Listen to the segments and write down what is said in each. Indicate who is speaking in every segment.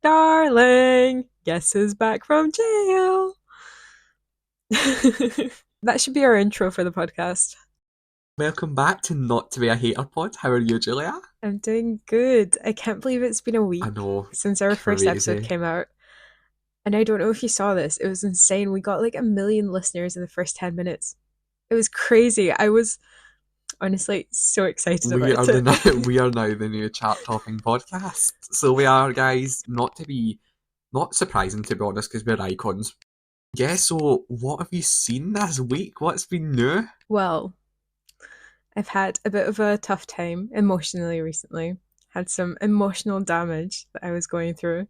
Speaker 1: Darling, guess who's back from jail? That should be our intro for the podcast.
Speaker 2: Welcome back to Not to Be a Hater Pod. How are you, Julia?
Speaker 1: I'm doing good. I can't believe it's been a
Speaker 2: I
Speaker 1: week
Speaker 2: know,
Speaker 1: since our first episode
Speaker 2: crazy.
Speaker 1: came out. And I don't know if you saw this. It was insane. We got like 1 million listeners in the first 10 minutes. It was crazy. I was honestly so excited
Speaker 2: We are
Speaker 1: about
Speaker 2: the
Speaker 1: it.
Speaker 2: we are now the new chart topping podcast. So we are, guys. Not surprising to be honest, because we're icons. Yeah. So what have you seen this week? What's been new?
Speaker 1: Well, I've had a bit of a tough time emotionally recently. Had some emotional damage that I was going through.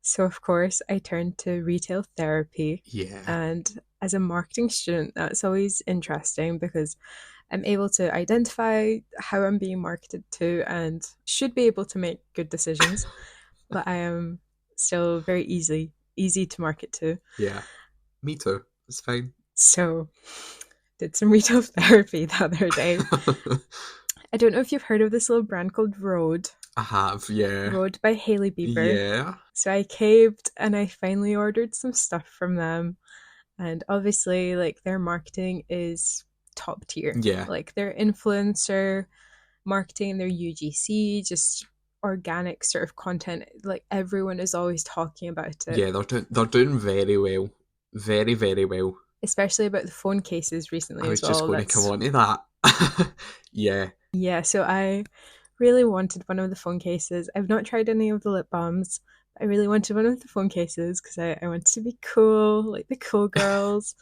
Speaker 1: So, of course, I turned to retail therapy.
Speaker 2: Yeah,
Speaker 1: And as a marketing student, that's always interesting because I'm able to identify how I'm being marketed to and should be able to make good decisions. But I am still very easy to market to.
Speaker 2: yeah. Me too. It's fine.
Speaker 1: So, did some retail therapy the other day. I don't know if you've heard of this little brand called Rhode.
Speaker 2: I have. Yeah,
Speaker 1: Rhode by Hailey Bieber.
Speaker 2: yeah,
Speaker 1: So I caved and I finally ordered some stuff from them. And obviously, like their marketing is top tier.
Speaker 2: yeah,
Speaker 1: Like their influencer marketing, their UGC, just organic sort of content. Like everyone is always talking about it,
Speaker 2: yeah. They're doing very well. Very, very well.
Speaker 1: especially about the phone cases recently
Speaker 2: I
Speaker 1: as
Speaker 2: was just
Speaker 1: well.
Speaker 2: going to come
Speaker 1: That's,
Speaker 2: on to that. Yeah.
Speaker 1: yeah, so I really wanted one of the phone cases. I've not tried any of the lip balms. I really wanted one of the phone cases because I wanted to be cool, like the cool girls.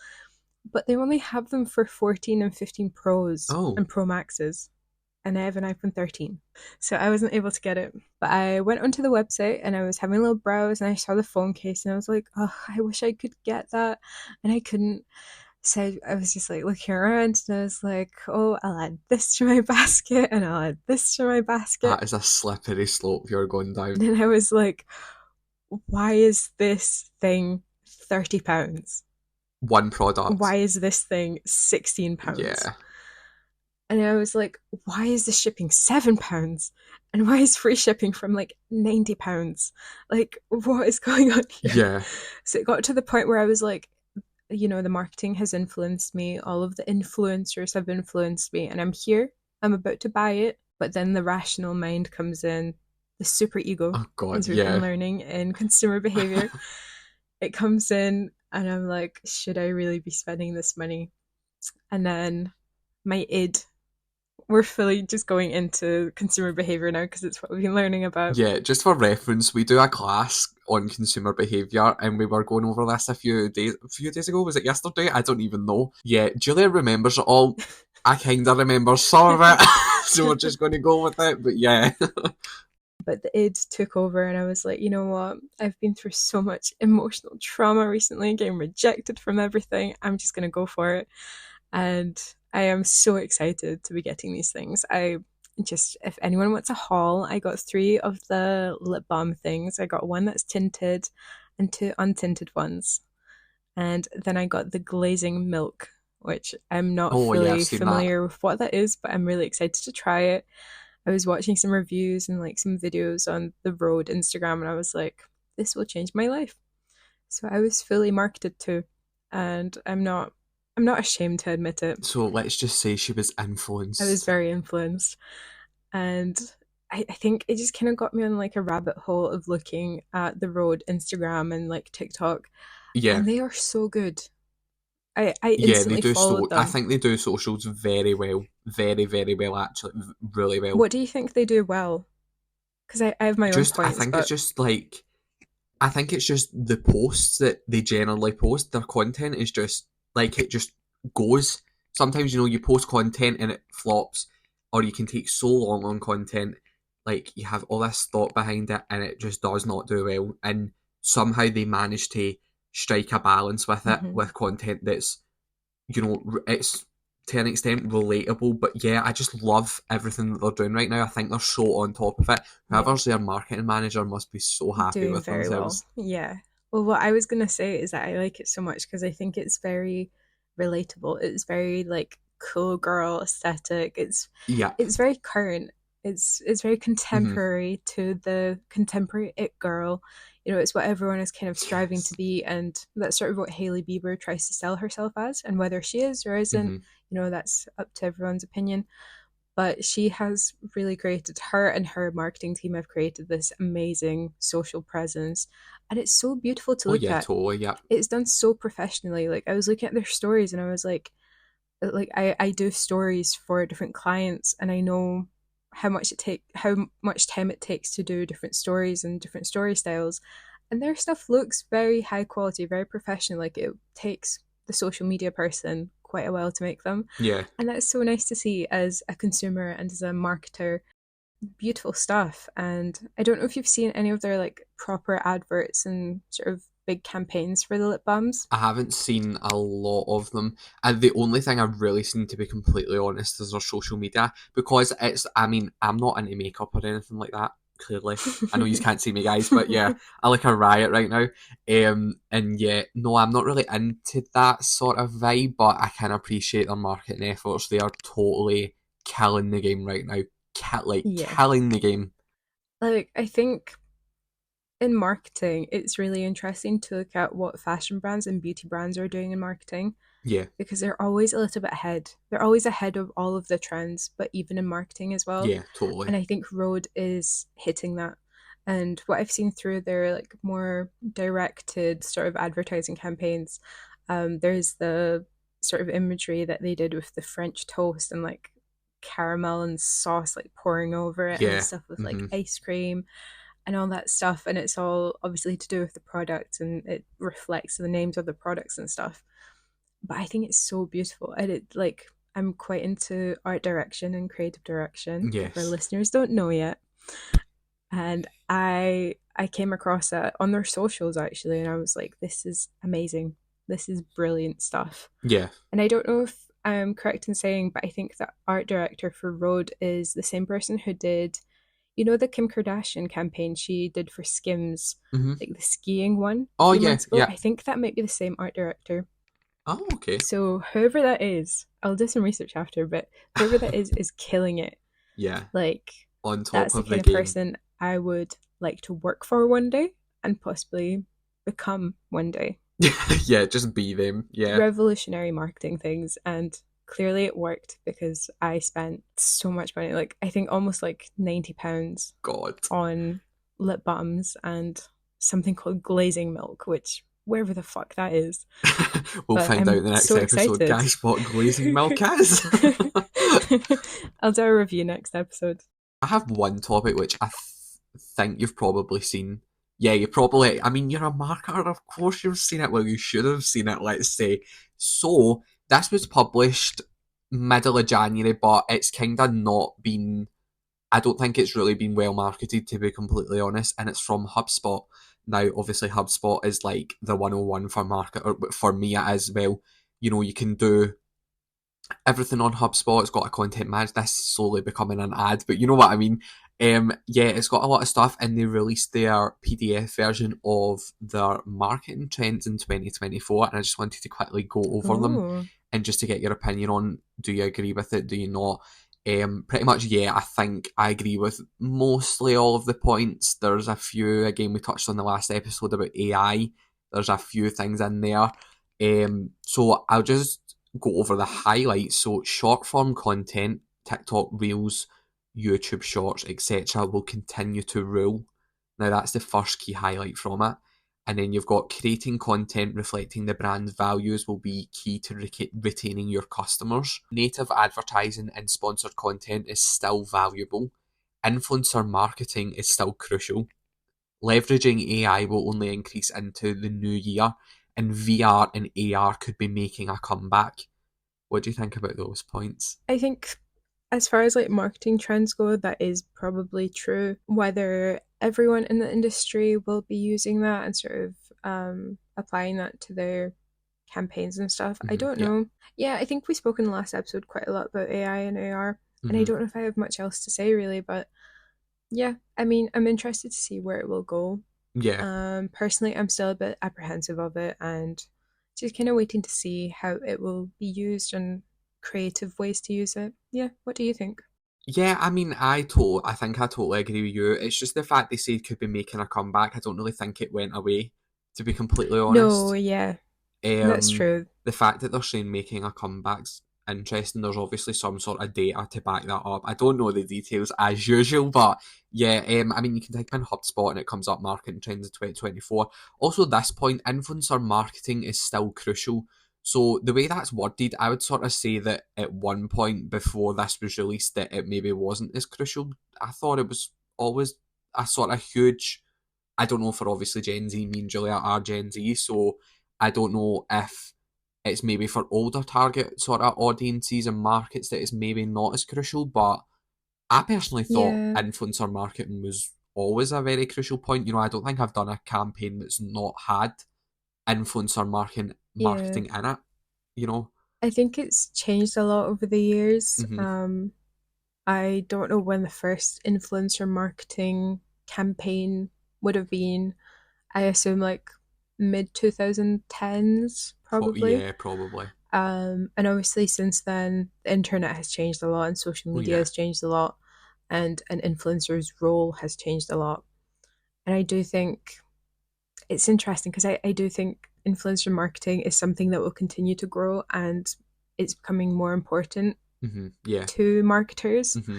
Speaker 1: But they only have them for 14 and 15 Pros
Speaker 2: Oh,
Speaker 1: and Pro Maxes. And I have an iPhone 13. So I wasn't able to get it. But I went onto the website and I was having a little browse and I saw the phone case and I was like, oh, I wish I could get that. And I couldn't. So I was just like looking around and I was like, oh, I'll add this to my basket and I'll add this to my basket.
Speaker 2: that is a slippery slope you're going
Speaker 1: And
Speaker 2: down.
Speaker 1: then I was like, why is this thing £30?
Speaker 2: One product.
Speaker 1: Why is this thing £16?
Speaker 2: Yeah.
Speaker 1: And I was like, why is the shipping £7? And why is free shipping from like £90? Like, what is going on here?
Speaker 2: Yeah.
Speaker 1: So it got to the point where I was like, the marketing has influenced me, all of the influencers have influenced me, and I'm here, I'm about to buy it. But then the rational mind comes in, the super ego,
Speaker 2: Oh God,
Speaker 1: as we've been
Speaker 2: yeah.
Speaker 1: learning in consumer behavior. It comes in, and I'm like, should I really be spending this money? And then my id, we're fully just going into consumer behavior now because it's what we've been learning about.
Speaker 2: Yeah, just for reference, we do a class on consumer behaviour and we were going over this a few days ago, was it yesterday? I don't even know. Yeah, Julia remembers it all. I kinda remember some of it. So we're just gonna go with it. But yeah.
Speaker 1: But the id took over, and I was like, you know what? I've been through so much emotional trauma recently, getting rejected from everything. I'm just going to go for it. And I am so excited to be getting these things. If anyone wants a haul, I got 3 of the lip balm things. I got one that's tinted and 2 untinted ones. And then I got the glazing milk, which I'm not
Speaker 2: Oh yeah, I've
Speaker 1: fully
Speaker 2: seen that.
Speaker 1: familiar with what that is, but I'm really excited to try it. I was watching some reviews and like some videos on the Rhode Instagram, and I was like, this will change my life. So I was fully marketed to, and I'm not ashamed to admit it.
Speaker 2: So let's just say she was
Speaker 1: I was
Speaker 2: influenced.
Speaker 1: very influenced, and I think it just kind of got me on like a rabbit hole of looking at the Rhode Instagram and like TikTok,
Speaker 2: Yeah.
Speaker 1: and they are so good. I
Speaker 2: Yeah, they
Speaker 1: instantly
Speaker 2: do
Speaker 1: followed
Speaker 2: so I
Speaker 1: them.
Speaker 2: think they do socials very well. Very, very well actually. Really well.
Speaker 1: What do you think they do well? Because I have my own
Speaker 2: Just I
Speaker 1: points,
Speaker 2: think it's
Speaker 1: but
Speaker 2: just like I think it's just the posts that they generally post. Their content is just like it just goes. Sometimes you post content and it flops, or you can take so long on content, like you have all this thought behind it and it just does not do well. And somehow they manage to strike a balance with it
Speaker 1: mhm.
Speaker 2: with content that's it's to an extent relatable. But yeah, I just love everything that they're doing right now. I think they're so on top of it.
Speaker 1: Yeah,
Speaker 2: Whoever's their marketing manager must be so happy
Speaker 1: doing
Speaker 2: with
Speaker 1: very well.
Speaker 2: themselves.
Speaker 1: Yeah. Well, what I was gonna say is that I like it so much because I think it's very relatable. It's very like cool girl aesthetic. It's
Speaker 2: Yep.
Speaker 1: it's very current. It's very
Speaker 2: Hmm.
Speaker 1: contemporary to the contemporary it girl. You know, it's what everyone is kind of striving to
Speaker 2: Yes.
Speaker 1: be, and that's sort of what Hailey Bieber tries to sell herself as. And whether she is or isn't,
Speaker 2: Hmm.
Speaker 1: you know, that's up to everyone's opinion. But she has really created, her and her marketing team have created this amazing social presence, and it's so beautiful to
Speaker 2: Oh
Speaker 1: look
Speaker 2: yeah,
Speaker 1: at.
Speaker 2: totally. Yeah.
Speaker 1: It's done so professionally. Like I was looking at their stories and I was like, I do stories for different clients, and I know how much time it takes to do different stories and different story styles, and their stuff looks very high quality, very professional. Like it takes the social media person quite a while to make them,
Speaker 2: Yeah.
Speaker 1: and that's so nice to see as a consumer and as a marketer. Beautiful stuff. And I don't know if you've seen any of their like proper adverts and sort of big campaigns for the lip balms.
Speaker 2: I haven't seen a lot of them. And the only thing I've really seen, to be completely honest, is their social media. Because it's, I mean, I'm not into makeup or anything like that, clearly. I know you can't see me, guys, but yeah, I look a riot right now. And yeah, no, I'm not really into that sort of vibe, but I can appreciate their marketing efforts. They are totally killing the game right now. Like,
Speaker 1: Yeah.
Speaker 2: killing the game.
Speaker 1: Like I think in marketing, it's really interesting to look at what fashion brands and beauty brands are doing in marketing,
Speaker 2: Yeah,
Speaker 1: because they're always a little bit ahead. They're always ahead of all of the trends, but even in marketing as well.
Speaker 2: yeah, totally.
Speaker 1: And I think Rhode is hitting that. And what I've seen through their like more directed sort of advertising campaigns, there's the sort of imagery that they did with the French toast and like caramel and sauce like pouring over it, and the
Speaker 2: Yeah.
Speaker 1: stuff with like
Speaker 2: Hmm.
Speaker 1: ice cream and all that stuff. And it's all obviously to do with the product, and it reflects the names of the products and stuff. But I think it's so beautiful. And it like, I'm quite into art direction and creative direction, if our
Speaker 2: Yes.
Speaker 1: listeners don't know yet. And I came across it on their socials actually, and I was like, this is amazing. This is brilliant stuff.
Speaker 2: Yeah.
Speaker 1: And I don't know if I'm correct in saying, but I think the art director for Road is the same person who did, you know, the Kim Kardashian campaign she did for Skims,
Speaker 2: Hmm.
Speaker 1: like the skiing one a
Speaker 2: Oh
Speaker 1: few
Speaker 2: yeah,
Speaker 1: months ago.
Speaker 2: yeah.
Speaker 1: I think that might be the same art director.
Speaker 2: Oh, okay.
Speaker 1: So whoever that is, I'll do some research after, but whoever that is killing it.
Speaker 2: Yeah,
Speaker 1: Like
Speaker 2: on top
Speaker 1: that's the
Speaker 2: of the
Speaker 1: kind of
Speaker 2: game.
Speaker 1: person I would like to work for one day and possibly become one day.
Speaker 2: Yeah, just be them. Yeah.
Speaker 1: Revolutionary marketing things, and clearly it worked because I spent so much money, like I think almost like £90
Speaker 2: God.
Speaker 1: on lip balms and something called glazing milk, which wherever the fuck that is.
Speaker 2: We'll
Speaker 1: But
Speaker 2: find out
Speaker 1: I'm
Speaker 2: in the next
Speaker 1: so
Speaker 2: episode,
Speaker 1: excited.
Speaker 2: guys, what glazing milk is.
Speaker 1: I'll do a review next episode.
Speaker 2: I have one topic which I think you've probably seen. Yeah, you probably. I mean, you're a marketer, of course you've seen it. Well, you should have seen it, let's say. So, this was published middle of January, but it's kind of not been. I don't think it's really been well marketed, to be completely honest, and it's from HubSpot. Now, obviously, HubSpot is like the 101 for marketer, but for me, it is, well, you can do everything on HubSpot. It's got a content manager. This is slowly becoming an ad, but you know what I mean. Yeah, it's got a lot of stuff, and they released their PDF version of their marketing trends in 2024. And I just wanted to quickly go over them,
Speaker 1: Oh,
Speaker 2: and just to get your opinion on: do you agree with it? Do you not? Pretty much, yeah. I think I agree with mostly all of the points. There's a few, again, we touched on the last episode about AI. There's a few things in there. So I'll just go over the highlights. So short form content, TikTok Reels, YouTube Shorts, etc., will continue to rule. Now that's the first key highlight from it. And then you've got creating content reflecting the brand's values will be key to retaining your customers. Native advertising and sponsored content is still valuable. Influencer marketing is still crucial. Leveraging AI will only increase into the new year, and VR and AR could be making a comeback. What do you think about those points?
Speaker 1: I think as far as like marketing trends go, that is probably true. Whether everyone in the industry will be using that and sort of applying that to their campaigns and stuff, I
Speaker 2: Hmm.
Speaker 1: don't
Speaker 2: Yeah.
Speaker 1: know. Yeah, I think we spoke in the last episode quite a lot about AI and AR, and I
Speaker 2: Hmm.
Speaker 1: don't know if I have much else to say really, but yeah, I mean, I'm interested to see where it will go.
Speaker 2: Yeah.
Speaker 1: Personally, I'm still a bit apprehensive of it, and just kind of waiting to see how it will be used and creative ways to use it. Yeah, what do you think?
Speaker 2: Yeah, I mean, I think I totally agree with you. It's just the fact they say it could be making a comeback. I don't really think it went away, to be completely
Speaker 1: No,
Speaker 2: honest.
Speaker 1: yeah, that's
Speaker 2: Um,
Speaker 1: true.
Speaker 2: the fact that they're saying making a comeback's interesting. There's obviously some sort of data to back that up. I don't know the details as usual, but yeah, I mean, you can type in HubSpot and it comes up marketing trends in 2024. Also, at this point, influencer marketing is still crucial. So the way that's worded, I would sort of say that at one point before this was released, that it maybe wasn't as crucial. I thought it was always a sort of huge. I don't know, for obviously Gen Z, me and Julia are Gen Z, so I don't know if it's maybe for older target sort of audiences and markets that it's maybe not as crucial, but I personally thought
Speaker 1: Yeah,
Speaker 2: influencer marketing was always a very crucial point. You know, I don't think I've done a campaign that's not had influencer
Speaker 1: yeah.
Speaker 2: marketing in it, you know?
Speaker 1: I think it's changed a lot over the years.
Speaker 2: Hmm.
Speaker 1: I don't know when the first influencer marketing campaign would have been. I assume like mid 2010s, probably.
Speaker 2: Yeah, probably.
Speaker 1: And obviously, since then, the internet has changed a lot, and social
Speaker 2: Oh
Speaker 1: media
Speaker 2: yeah.
Speaker 1: has changed a lot, and an influencer's role has changed a lot. And I do think it's interesting because I do think influencer marketing is something that will continue to grow, and it's becoming more important
Speaker 2: Yeah.
Speaker 1: to marketers.
Speaker 2: Hmm.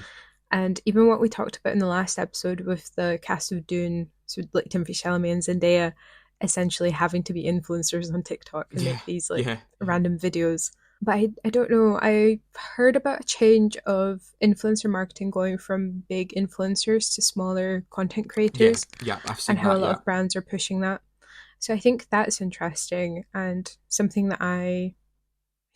Speaker 1: And even what we talked about in the last episode with the cast of Dune, so like Timothy Chalamet and Zendaya, essentially having to be influencers on TikTok and
Speaker 2: Yeah.
Speaker 1: make these like
Speaker 2: Yeah.
Speaker 1: random videos. But I don't know. I heard about a change of influencer marketing going from big influencers to smaller content
Speaker 2: Yeah.
Speaker 1: creators
Speaker 2: Yeah. I've
Speaker 1: and
Speaker 2: seen
Speaker 1: how a
Speaker 2: that.
Speaker 1: lot
Speaker 2: Yeah.
Speaker 1: of brands are pushing that. So I think that's interesting and something that I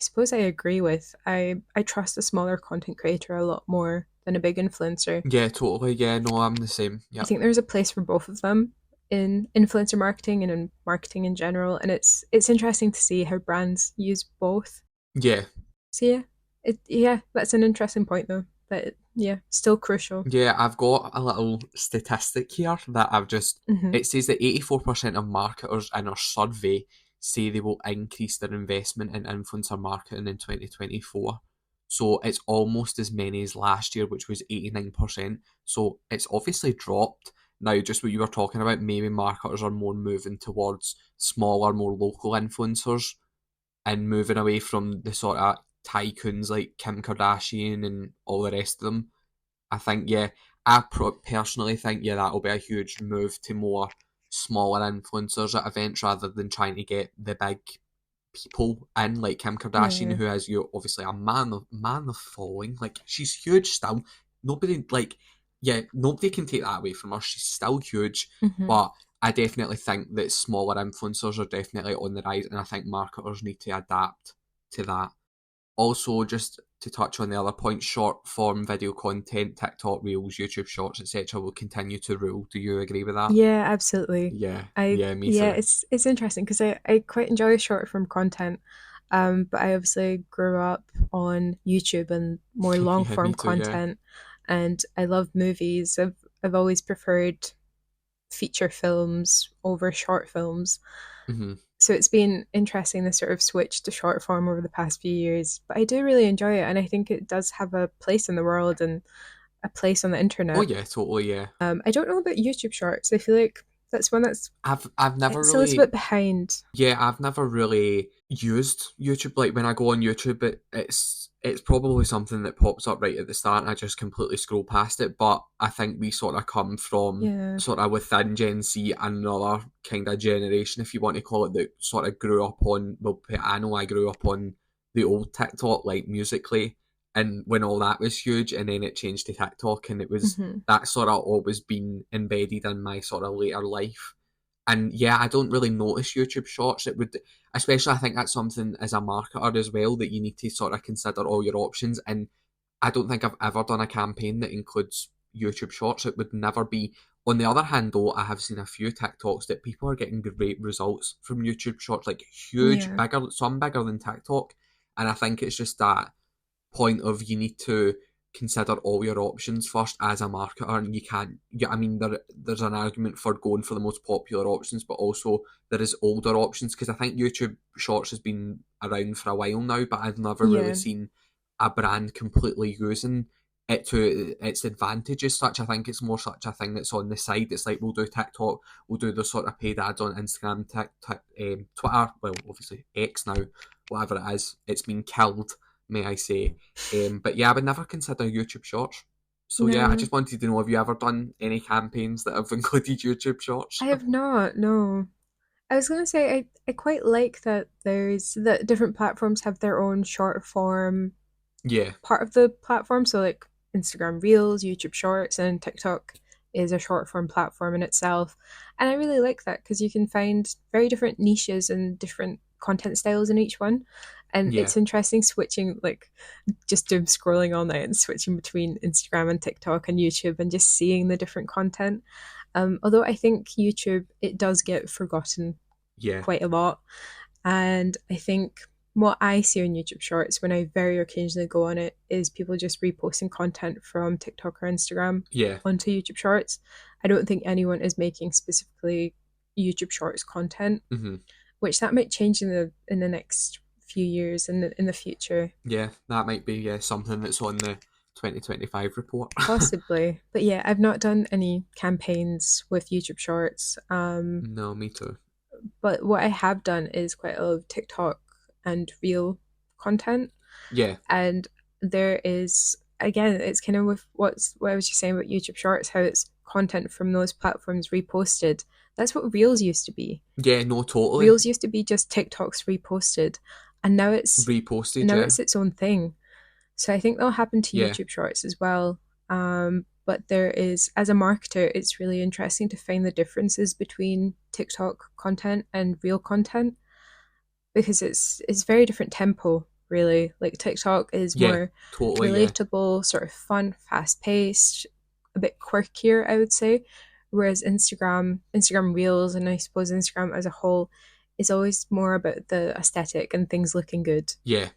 Speaker 1: suppose I agree with. I trust a smaller content creator a lot more than a big influencer.
Speaker 2: Yeah. Totally. Yeah. No, I'm the same.
Speaker 1: I
Speaker 2: Yep.
Speaker 1: think there's a place for both of them in influencer marketing and in marketing in general, and it's interesting to see how brands use both.
Speaker 2: Yeah.
Speaker 1: So yeah, that's an interesting point though. That yeah, still crucial.
Speaker 2: Yeah, I've got a little statistic here that I've just.
Speaker 1: Hmm.
Speaker 2: It says that 84% of marketers in our survey say they will increase their investment in influencer marketing in 2024. So it's almost as many as last year, which was 89%. So it's obviously dropped. Now, just what you were talking about, maybe marketers are more moving towards smaller, more local influencers and moving away from the sort of tycoons like Kim Kardashian and all the rest of them. I think, yeah, personally think, yeah, that'll be a huge move to more smaller influencers at events rather than trying to get the big people in, like Kim Kardashian,
Speaker 1: Yeah.
Speaker 2: who has you obviously a man of following. Like she's huge still. Nobody like, yeah, nobody can take that away from her. She's still huge,
Speaker 1: Hmm.
Speaker 2: but I definitely think that smaller influencers are definitely on the rise, and I think marketers need to adapt to that. Also, just to touch on the other point, short form video content, TikTok Reels, YouTube Shorts, etc., will continue to rule. Do you agree with that?
Speaker 1: Yeah, absolutely.
Speaker 2: Yeah,
Speaker 1: I
Speaker 2: yeah, me
Speaker 1: yeah,
Speaker 2: too.
Speaker 1: it's interesting because I quite enjoy short form content. But I obviously grew up on YouTube and more long
Speaker 2: Yeah, me
Speaker 1: form
Speaker 2: too. Yeah.
Speaker 1: content, and I love movies. I've always preferred feature films over short films.
Speaker 2: Hmm.
Speaker 1: So it's been interesting the sort of switch to short form over the past few years. But I do really enjoy it, and I think it does have a place in the world and a place on the
Speaker 2: Oh
Speaker 1: internet.
Speaker 2: yeah, totally. Yeah.
Speaker 1: I don't know about YouTube Shorts. I feel like that's one that's
Speaker 2: I've never
Speaker 1: it's still a
Speaker 2: really.
Speaker 1: bit behind.
Speaker 2: Yeah, I've never really used YouTube. Like when I go on YouTube, it's probably something that pops up right at the start, and I just completely scroll past it. But I think we sort of come from
Speaker 1: Yeah.
Speaker 2: sort of within Gen Z, another kind of generation, if you want to call it, that sort of grew up on. Well, I know I grew up on the old TikTok, like Musically, and when all that was huge, and then it changed to TikTok, and it was
Speaker 1: Hmm.
Speaker 2: that sort of always been embedded in my sort of later life. And yeah, I don't really notice YouTube Shorts. It would, especially, I think that's something as a marketer as well that you need to sort of consider all your options. And I don't think I've ever done a campaign that includes YouTube Shorts. It would never be. On the other hand, though, I have seen a few TikToks that people are getting great results from YouTube Shorts, like huge,
Speaker 1: Yeah.
Speaker 2: bigger, some bigger than TikTok. And I think it's just that point of you need to consider all your options first as a marketer, and you can't. Yeah, I mean, there's an argument for going for the most popular options, but also there is older options because I think YouTube Shorts has been around for a while now, but I've never really
Speaker 1: Yeah.
Speaker 2: seen a brand completely using. it to its advantage as such. I think it's more such a thing that's on the side. It's like we'll do TikTok, we'll do the sort of paid ads on Instagram, Twitter, well, obviously X now, whatever it is. It's been killed, may I say. But yeah, I would never consider YouTube Shorts. So yeah, I
Speaker 1: No,
Speaker 2: just wanted to know, have you ever done any campaigns that have included YouTube
Speaker 1: I
Speaker 2: Shorts?
Speaker 1: have not. No. I was gonna say I quite like that there's that different platforms have their own short form
Speaker 2: Yeah,
Speaker 1: part of the platform. So like Instagram Reels, YouTube Shorts, and TikTok is a short form platform in itself. And I really like that because you can find very different niches and different content styles in each one. And
Speaker 2: yeah,
Speaker 1: it's interesting switching, like just doom scrolling all night and switching between Instagram and TikTok and YouTube and just seeing the different content. Although I think YouTube, it does get forgotten
Speaker 2: yeah,
Speaker 1: quite a lot. And I think what I see on YouTube Shorts when I very occasionally go on it is people just reposting content from TikTok or Instagram
Speaker 2: yeah.
Speaker 1: onto YouTube Shorts. I don't think anyone is making specifically YouTube Shorts content,
Speaker 2: hmm
Speaker 1: which that might change in the next few years in the future.
Speaker 2: Yeah, that might be, yeah, something that's on the 2025 report.
Speaker 1: Possibly. But yeah, I've not done any campaigns with YouTube Shorts.
Speaker 2: No, me too.
Speaker 1: But what I have done is quite a lot of TikTok and Reel content.
Speaker 2: Yeah,
Speaker 1: And there is, again, it's kind of with what I was just saying about YouTube Shorts, how it's content from those platforms reposted. That's what Reels used to be.
Speaker 2: yeah, no, totally.
Speaker 1: Reels used to be just TikToks reposted, and
Speaker 2: Reposted,
Speaker 1: now
Speaker 2: yeah,
Speaker 1: it's its own thing. So I think that'll happen to
Speaker 2: yeah,
Speaker 1: YouTube Shorts as well. But there is, as a marketer, it's really interesting to find the differences between TikTok content and Reel content because it's very different tempo, really. Like TikTok is
Speaker 2: yeah,
Speaker 1: more
Speaker 2: totally, yeah,
Speaker 1: relatable, sort of fun, fast paced, a bit quirkier, I would say. Whereas Instagram Reels, and I suppose Instagram as a whole, is always more about the aesthetic and things looking good.
Speaker 2: yeah,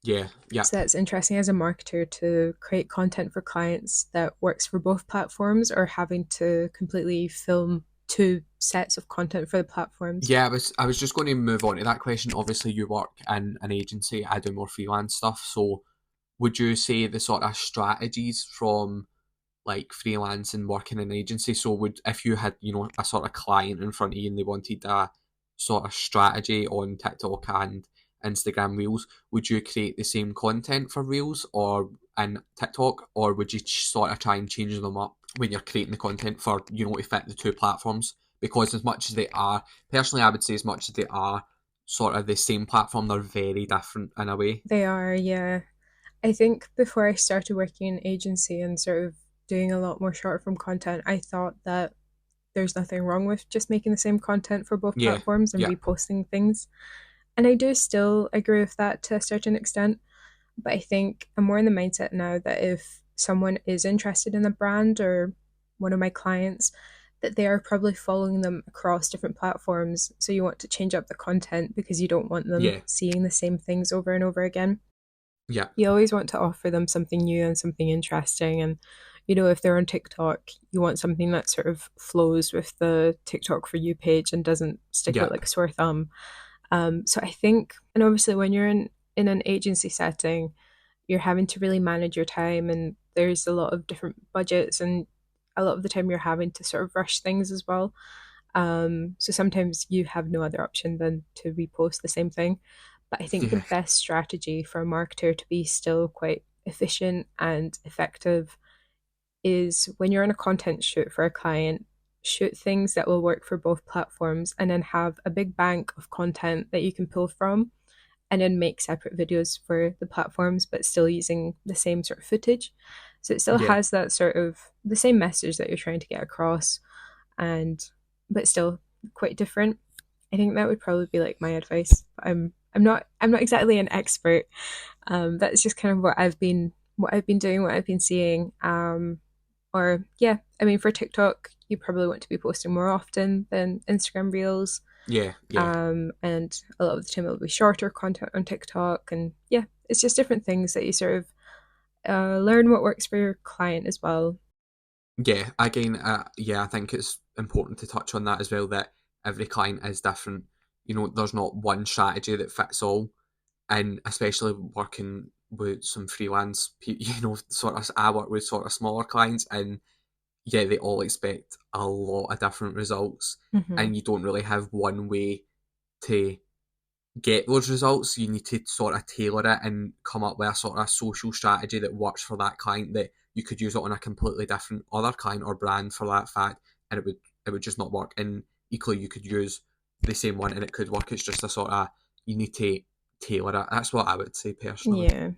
Speaker 2: yeah,
Speaker 1: So
Speaker 2: yep,
Speaker 1: that's interesting as a marketer to create content for clients that works for both platforms or having to completely film two sets of content for the platforms.
Speaker 2: yeah. I was just going to move on to that question. Obviously, you work in an agency. I do more freelance stuff. So, would you say the sort of strategies from like freelance and working in an agency? So, would if you had a sort of client in front of you and they wanted a sort of strategy on TikTok and Instagram Reels, would you create the same content for Reels or and TikTok, or would you sort of try and change them up when you're creating the content for to fit the two platforms? Because as much as they are, personally, I would say as much as they are sort of the same platform, they're very different in a way.
Speaker 1: They are, yeah. I think before I started working in agency and sort of doing a lot more short form content, I thought that there's nothing wrong with just making the same content for both
Speaker 2: Yeah,
Speaker 1: platforms and
Speaker 2: yeah,
Speaker 1: reposting things. And I do still agree with that to a certain extent. But I think I'm more in the mindset now that if someone is interested in a brand or one of my clients, that they are probably following them across different platforms. So you want to change up the content because you don't want them
Speaker 2: yeah,
Speaker 1: seeing the same things over and over again.
Speaker 2: yeah,
Speaker 1: You always want to offer them something new and something interesting. And, you know, if they're on TikTok, you want something that sort of flows with the TikTok for you page and doesn't stick out
Speaker 2: yeah,
Speaker 1: like a sore thumb. So I think, and obviously when you're in an agency setting, you're having to really manage your time, and there's a lot of different budgets, and a lot of the time you're having to sort of rush things as well. So sometimes you have no other option than to repost the same thing. But I think the
Speaker 2: yeah,
Speaker 1: best strategy for a marketer to be still quite efficient and effective is when you're on a content shoot for a client, shoot things that will work for both platforms and then have a big bank of content that you can pull from and then make separate videos for the platforms, but still using the same sort of footage. So it still
Speaker 2: yeah.
Speaker 1: has that sort of the same message that you're trying to get across, and but still quite different. I think that would probably be like my advice. I'm not exactly an expert. That's just kind of what I've been doing, what I've been seeing. Or yeah, I mean for TikTok, you probably want to be posting more often than Instagram Reels.
Speaker 2: Yeah, yeah,
Speaker 1: And a lot of the time it'll be shorter content on TikTok, and yeah, it's just different things that you sort of learn what works for your client as well.
Speaker 2: yeah. Again, yeah, I think it's important to touch on that as well. That every client is different. There's not one strategy that fits all, and especially working. with some freelance, sort of, I work with sort of smaller clients, and yeah, they all expect a lot of different results,
Speaker 1: Hmm.
Speaker 2: and you don't really have one way to get those results. You need to sort of tailor it and come up with a sort of social strategy that works for that client, that you could use it on a completely different other client or brand for that fact, and it would just not work. And equally, you could use the same one and it could work. It's just a sort of, you need to tailor it. That's what I would say personally.
Speaker 1: Yeah.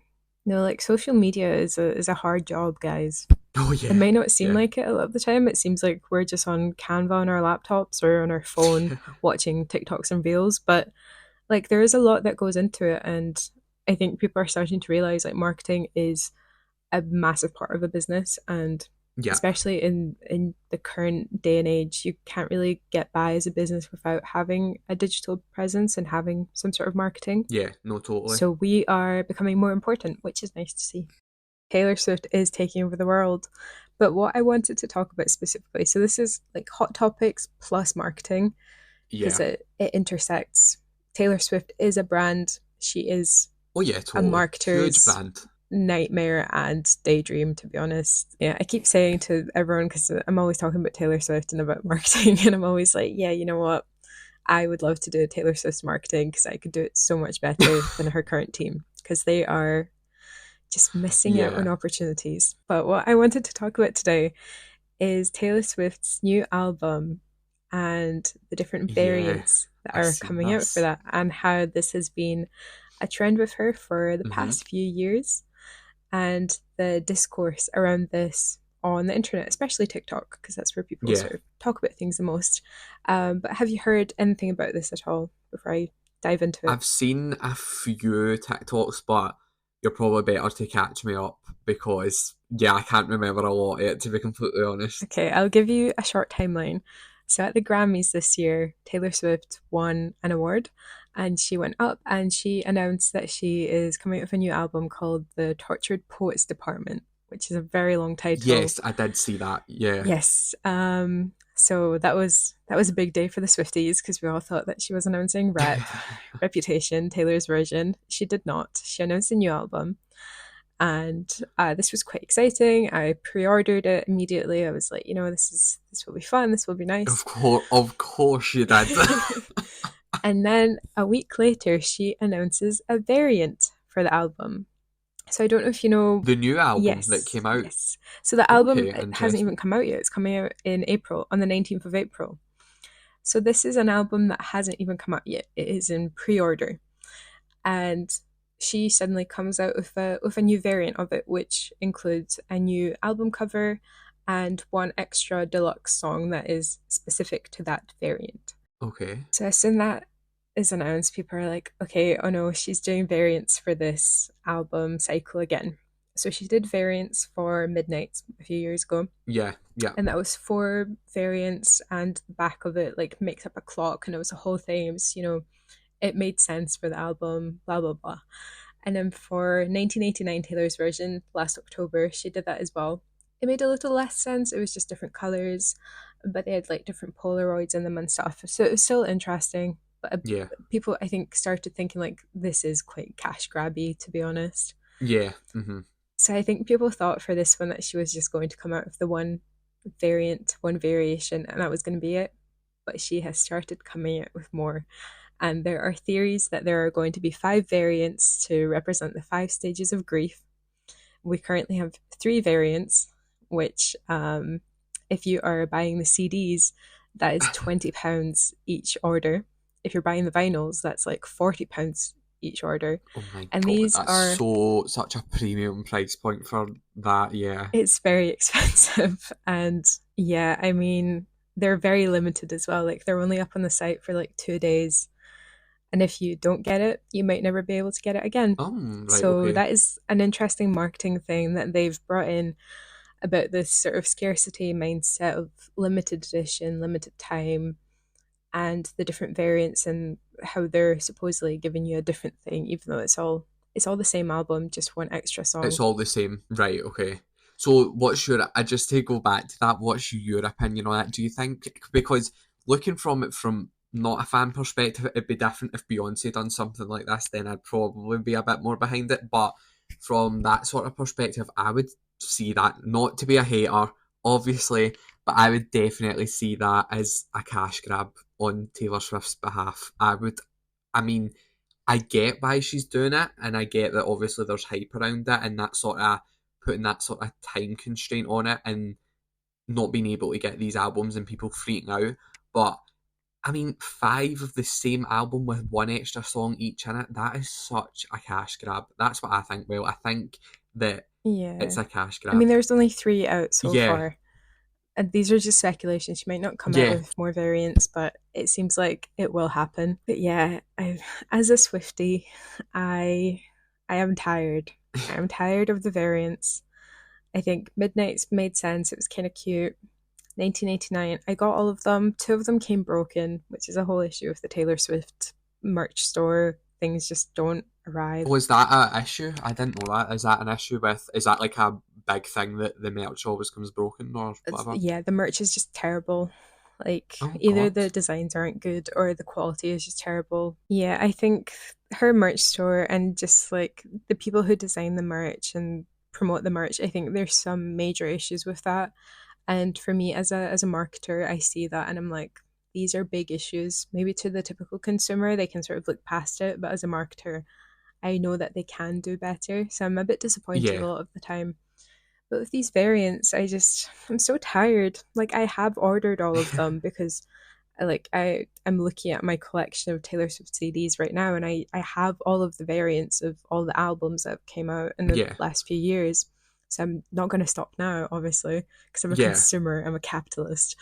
Speaker 1: No, like social media is a hard job, guys.
Speaker 2: Oh
Speaker 1: It
Speaker 2: yeah,
Speaker 1: may not seem
Speaker 2: yeah,
Speaker 1: like it a lot of the time. It seems like we're just on Canva on our laptops or on our phone watching TikToks and Reels, but like there is a lot that goes into it, and I think people are starting to realize like marketing is a massive part of a business, and
Speaker 2: yeah,
Speaker 1: especially in the current day and age, you can't really get by as a business without having a digital presence and having some sort of marketing.
Speaker 2: yeah. No, totally.
Speaker 1: So we are becoming more important, which is nice to see. Taylor Swift is taking over the world. But what I wanted to talk about specifically, so this is like hot topics plus marketing, because
Speaker 2: Yeah.
Speaker 1: it intersects. Taylor Swift is a brand. She is
Speaker 2: Oh yeah,
Speaker 1: a
Speaker 2: totally. Huge
Speaker 1: marketer's
Speaker 2: brand.
Speaker 1: nightmare and daydream, to be honest. Yeah, I keep saying to everyone, because I'm always talking about Taylor Swift and about marketing, and I'm always like, yeah, you know what? I would love to do Taylor Swift's marketing because I could do it so much better than her current team, because they are just missing out on
Speaker 2: Yeah,
Speaker 1: opportunities. But what I wanted to talk about today is Taylor Swift's new album and the different
Speaker 2: yeah.
Speaker 1: variants that
Speaker 2: I've
Speaker 1: are
Speaker 2: seen
Speaker 1: coming out for
Speaker 2: this.
Speaker 1: that, and how this has been a trend with her for the
Speaker 2: Hmm.
Speaker 1: past few years, and the discourse around this on the internet, especially TikTok, because that's where people
Speaker 2: Yeah.
Speaker 1: sort of talk about things the most. But have you heard anything about this at all before I dive into it?
Speaker 2: I've seen a few TikToks, but you're probably better to catch me up because, yeah, I can't remember a lot of it, to be completely honest.
Speaker 1: Okay, I'll give you a short timeline. So at the Grammys this year, Taylor Swift won an award, and she went up and she announced that she is coming out with a new album called The Tortured Poets Department, which is a very long title.
Speaker 2: Yes, I did see that. Yeah.
Speaker 1: Yes. So that was a big day for the Swifties because we all thought that she was announcing Reputation, Taylor's version. She did not. She announced a new album, and this was quite exciting. I pre-ordered it immediately. I was like, this will be fun. This will be nice.
Speaker 2: Of course you did.
Speaker 1: And then a week later, she announces a variant for the album. So I don't know if you know.
Speaker 2: The new album that
Speaker 1: Yes,
Speaker 2: came out.
Speaker 1: yes. So the album,
Speaker 2: Okay,
Speaker 1: it hasn't even
Speaker 2: interesting.
Speaker 1: come out yet. It's coming out in April, on the 19th of April. So this is an album that hasn't even come out yet. It is in pre-order, and she suddenly comes out with a new variant of it, which includes a new album cover and one extra deluxe song that is specific to that variant.
Speaker 2: Okay.
Speaker 1: So as soon that is announced, people are like, okay, oh no, she's doing variants for this album cycle again. So she did variants for Midnight a few years ago,
Speaker 2: Yeah, yeah,
Speaker 1: and that was four variants, and the back of it like makes up a clock, and it was a whole thing. It was, it made sense for the album, blah blah blah. And then for 1989 Taylor's version last October, she did that as well. It made a little less sense. It was just different colors, but they had like different Polaroids in them and stuff. So it was still interesting. But
Speaker 2: yeah,
Speaker 1: people, I think, started thinking like this is quite cash grabby, to be honest.
Speaker 2: yeah. Hmm.
Speaker 1: So I think people thought for this one that she was just going to come out with the one variant, one variation, and that was going to be it. But she has started coming out with more. And there are theories that there are going to be five variants to represent the five stages of grief. We currently have three variants, which, if you are buying the CDs, that is £20 each order. If you're buying the vinyls, that's like £40 each order.
Speaker 2: Oh my
Speaker 1: And
Speaker 2: god,
Speaker 1: these
Speaker 2: that's
Speaker 1: are,
Speaker 2: such a premium price point for that. Yeah,
Speaker 1: it's very expensive. And yeah, I mean, they're very limited as well. Like they're only up on the site for like 2 days. And if you don't get it, you might never be able to get it again.
Speaker 2: right,
Speaker 1: So
Speaker 2: okay.
Speaker 1: that is an interesting marketing thing that they've brought in about this sort of scarcity mindset of limited edition, limited time, and the different variants and how they're supposedly giving you a different thing, even though it's all the same album, just one extra
Speaker 2: It's
Speaker 1: song.
Speaker 2: all the same, right? Okay. So, what's your? I just to go back to that. What's your opinion on that? Do you think, because looking from it from not a fan perspective, it'd be different if Beyonce done something like this. Then I'd probably be a bit more behind it. But from that sort of perspective, I would see that, not to be a hater, obviously, but I would definitely see that as a cash grab on Taylor Swift's behalf. I mean, I get why she's doing it, and I get that obviously there's hype around it, and that sort of putting that sort of time constraint on it, and not being able to get these albums and people freaking out. But I mean, five of the same album with one extra song each in it, that is such a cash grab. That's what I think. Well, I think that it's
Speaker 1: Yeah.
Speaker 2: a cash
Speaker 1: I mean,
Speaker 2: grab.
Speaker 1: there's only three out so
Speaker 2: Yeah,
Speaker 1: far. And these are just speculations. She might not come out
Speaker 2: yeah.
Speaker 1: with more variants, but it seems like it will happen. But yeah, as a Swiftie, I I am tired. I am tired of the variants. I think Midnight's made sense. It was kind of cute. 1989, I got all of them. Two of them came broken, which is a whole issue with the Taylor Swift merch store. Things just don't arrive.
Speaker 2: Was that a issue? I didn't know that. Is that an issue with? Is that like a big thing that the merch always comes broken or whatever?
Speaker 1: Yeah, the merch is just terrible. Like
Speaker 2: Oh
Speaker 1: either
Speaker 2: God.
Speaker 1: the designs aren't good or the quality is just terrible. Yeah, I think her merch store and just like the people who design the merch and promote the merch, I think there's some major issues with that. And for me as a marketer, I see that and I'm like, these are big issues. Maybe to the typical consumer, they can sort of look past it, but as a marketer, I know that they can do better. So I'm a bit disappointed a
Speaker 2: Yeah.
Speaker 1: lot of the time. But with these variants, I'm so tired. Like I have ordered all of them because I'm looking at my collection of Taylor Swift CDs right now, and I have all of the variants of all the albums that came out in the
Speaker 2: Yeah.
Speaker 1: last few years. So I'm not going to stop now, obviously, because I'm a
Speaker 2: Yeah.
Speaker 1: consumer, I'm a capitalist.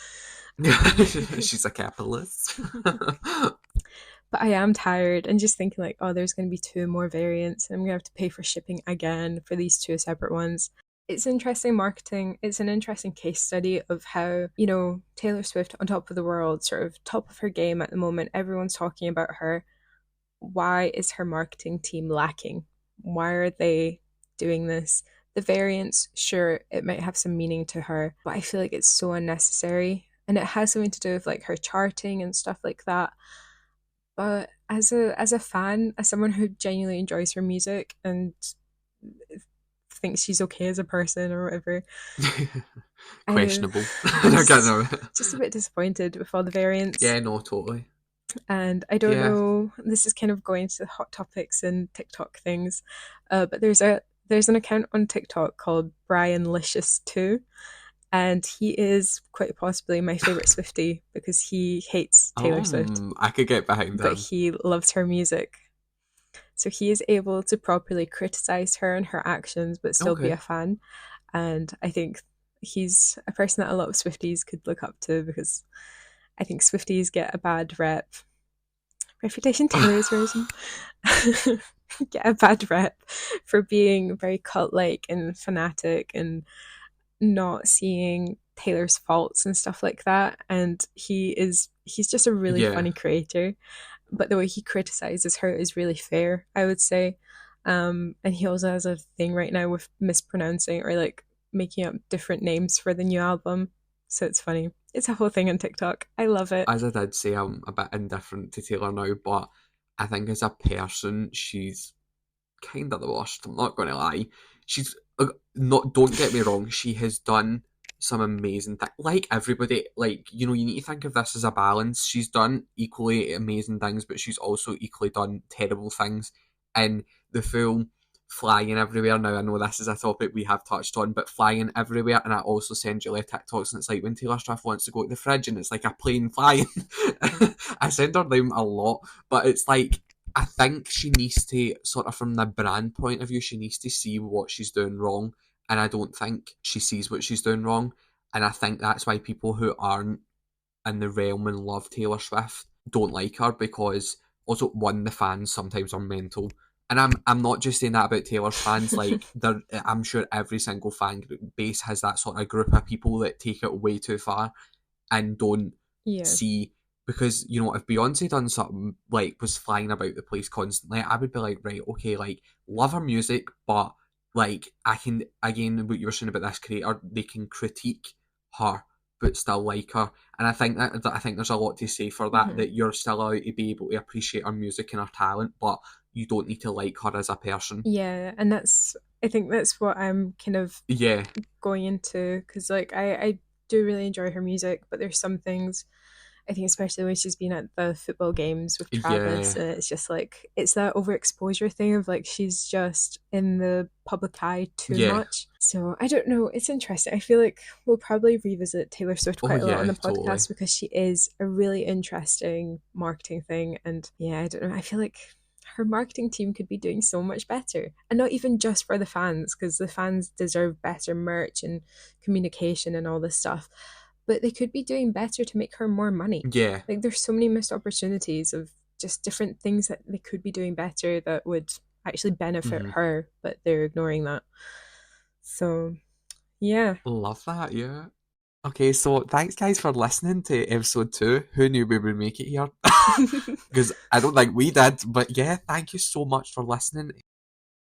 Speaker 2: She's a capitalist.
Speaker 1: But I am tired and just thinking like, oh, there's going to be two more variants. I'm going to have to pay for shipping again for these two separate ones. It's interesting marketing. It's an interesting case study of how, Taylor Swift on top of the world, sort of top of her game at the moment. Everyone's talking about her. Why is her marketing team lacking? Why are they doing this? The variants, sure, it might have some meaning to her, but I feel like it's so unnecessary. And it has something to do with like her charting and stuff like that. But as a fan, as someone who genuinely enjoys her music and thinks she's okay as a person or whatever,
Speaker 2: Questionable.
Speaker 1: I'm
Speaker 2: I don't know.
Speaker 1: just a bit disappointed with all the variants.
Speaker 2: Yeah, no, totally.
Speaker 1: And I don't
Speaker 2: Yeah.
Speaker 1: know. This is kind of going to hot topics and TikTok things, but there's an account on TikTok called Brian Licious 2, and he is quite possibly my favorite Swiftie because he hates Taylor Swift,
Speaker 2: I could get behind
Speaker 1: but
Speaker 2: him.
Speaker 1: he loves her music. So he is able to properly criticize her and her actions, but still be
Speaker 2: Okay.
Speaker 1: a fan. And I think he's a person that a lot of Swifties could look up to because I think Swifties get a bad rep. Reputation Taylor's version. Get a bad rep for being very cult like and fanatic and not seeing Taylor's faults and stuff like that. And he's just a really
Speaker 2: Yeah.
Speaker 1: funny creator. But the way he criticizes her is really fair, I would say. And he also has a thing right now with mispronouncing or like making up different names for the new album. So it's funny. It's a whole thing on TikTok. I love it.
Speaker 2: As I did say, I'm a bit indifferent to Taylor now, but I think as a person, she's kind of the worst. I'm not going to lie. She's not. Don't get me wrong. She has done some amazing things. Like everybody, like you need to think of this as a balance. She's done equally amazing things, but she's also equally done terrible things. And the full flying everywhere. Now I know this is a topic we have touched on, but flying everywhere, and I also send Julia TikToks, and it's like when Taylor Swift wants to go to the fridge, and it's like a plane flying. I send her them a lot, but it's like I think she needs to sort of from the brand point of view, she needs to see what she's doing wrong, and I don't think she sees what she's doing wrong, and I think that's why people who aren't in the realm and love Taylor Swift don't like her because also one the fans sometimes are mental. And I'm not just saying that about Taylor's fans. Like I'm sure every single fan base has that sort of group of people that take it way too far and don't
Speaker 1: Yeah.
Speaker 2: see because if Beyonce done something like was flying about the place constantly, I would be like, right, okay, like love her music, but like I can again what you were saying about this creator, they can critique her but still like her. And I think there's a lot to say for that.
Speaker 1: Hmm.
Speaker 2: That you're still allowed to be able to appreciate her music and her talent, but you don't need to like her as a person.
Speaker 1: Yeah, and I think that's what I'm kind of
Speaker 2: Yeah,
Speaker 1: going into, because like I do really enjoy her music, but there's some things I think, especially when she's been at the football games with Travis,
Speaker 2: yeah,
Speaker 1: it's just like it's that overexposure thing of like she's just in the public eye too
Speaker 2: yeah.
Speaker 1: much. So I don't know. It's interesting. I feel like we'll probably revisit Taylor Swift
Speaker 2: Oh
Speaker 1: quite a lot on
Speaker 2: yeah,
Speaker 1: the
Speaker 2: totally.
Speaker 1: podcast because she is a really interesting marketing thing. And yeah, I don't know. I feel like her marketing team could be doing so much better, and not even just for the fans, because the fans deserve better merch and communication and all this stuff, but they could be doing better to make her more money.
Speaker 2: Yeah.
Speaker 1: Like there's so many missed opportunities of just different things that they could be doing better that would actually benefit
Speaker 2: Hmm.
Speaker 1: her, but they're ignoring that. So yeah.
Speaker 2: Love that. Yeah. Okay, so thanks guys for listening to episode 2. Who knew we would make it here? Because I don't think we did, but yeah, thank you so much for listening.